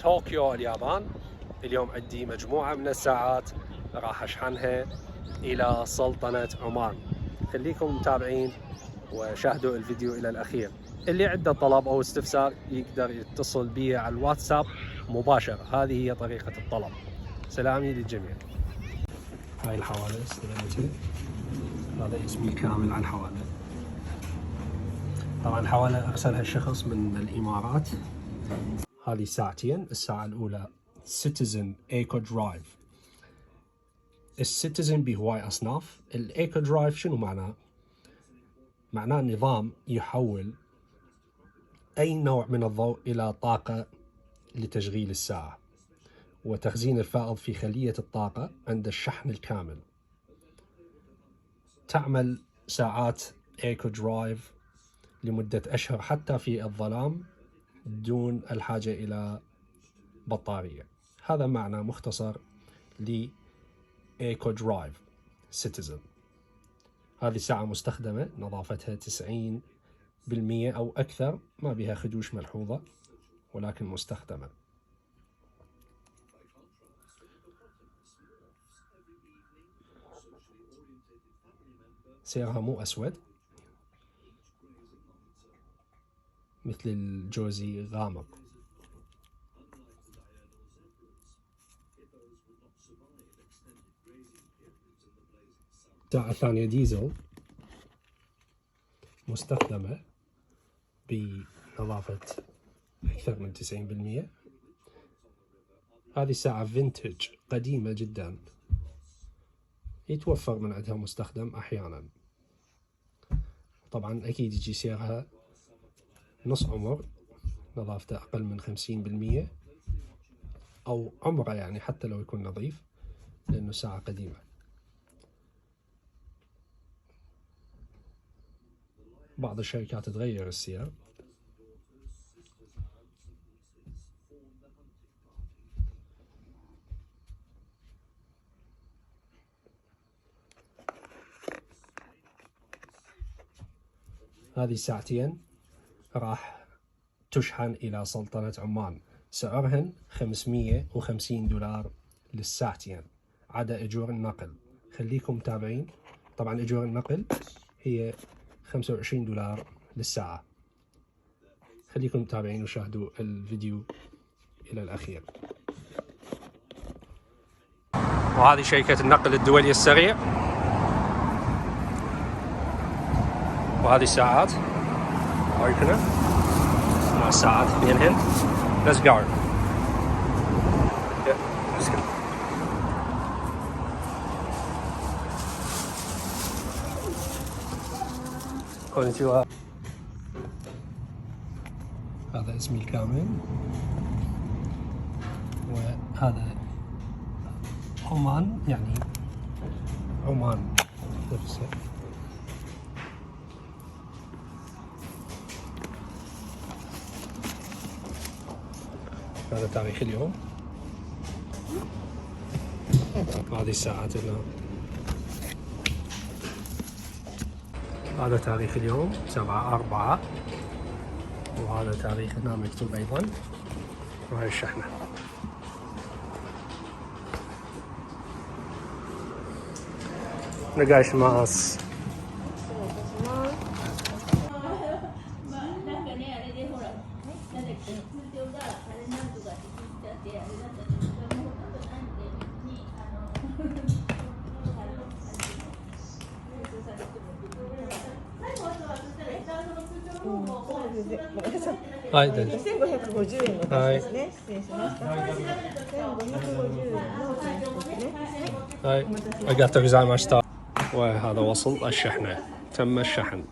طوكيو اليابان. اليوم عندي مجموعة من الساعات راح أشحنها إلى سلطنة عمان. خليكم متابعين وشاهدوا الفيديو إلى الأخير. اللي عنده طلب أو استفسار يقدر يتصل بي على الواتساب مباشرة. هذه هي طريقة الطلب. سلامي للجميع. هاي الحوالة استلمتها. هذا اسمي كامل على الحوالة. طبعا الحوالة أرسلها الشخص من الإمارات. هذه ساعتين. الساعة الأولى سيتيزن ايكو درايف. السيتيزن بهواي أصناف. الايكو درايف شنو معناه؟ معناه نظام يحول أي نوع من الضوء إلى طاقة لتشغيل الساعة وتخزين الفائض في خلية الطاقة عند الشحن الكامل. تعمل ساعات ايكو درايف لمدة أشهر حتى في الظلام دون الحاجة إلى بطارية. هذا معنى مختصر ل ايكو درايف سيتيزن. هذه ساعة مستخدمة، نظافتها 90% أو أكثر، ما بها خدوش ملحوظة ولكن مستخدمة. سعرها مو أسود مثل الجوزي، غامق. ساعة ثانية ديزل مستخدمة بنظافة أكثر من 90%. هذه ساعة فينتج قديمة جدا، يتوفر من عندها مستخدم أحيانا. طبعا أكيد يجي سعرها نص عمر، نظافته أقل من 50%، أو عمره يعني حتى لو يكون نظيف لأنه ساعة قديمة. بعض الشركات تغير السعر. هذه ساعتين راح تشحن إلى سلطنة عمان. سعرهن $550 للساعتين عدا أجور النقل. خليكم متابعين. طبعا أجور النقل هي $25 للساعة. خليكم متابعين وشاهدوا الفيديو إلى الأخير. وهذه شركة النقل الدولي السريع. وهذه الساعات أيقونة مع الساعات بينهن. Let's go. Let's go. كونيتشوا. هذا اسمي الكامل، وهذا عمان، يعني عمان نفسه. هذا تاريخ اليوم. هذه الساعات هنا. هذا تاريخ اليوم 7/4، وهذا تاريخ هنا مكتوب أيضا. وهي الشحنة. نقاش ماس.はい、大丈夫。1550円のですね。失礼しました。1550円のお返しですね。はい、ありがとうございました。وهذا وصل الشحنة، تم الشحن.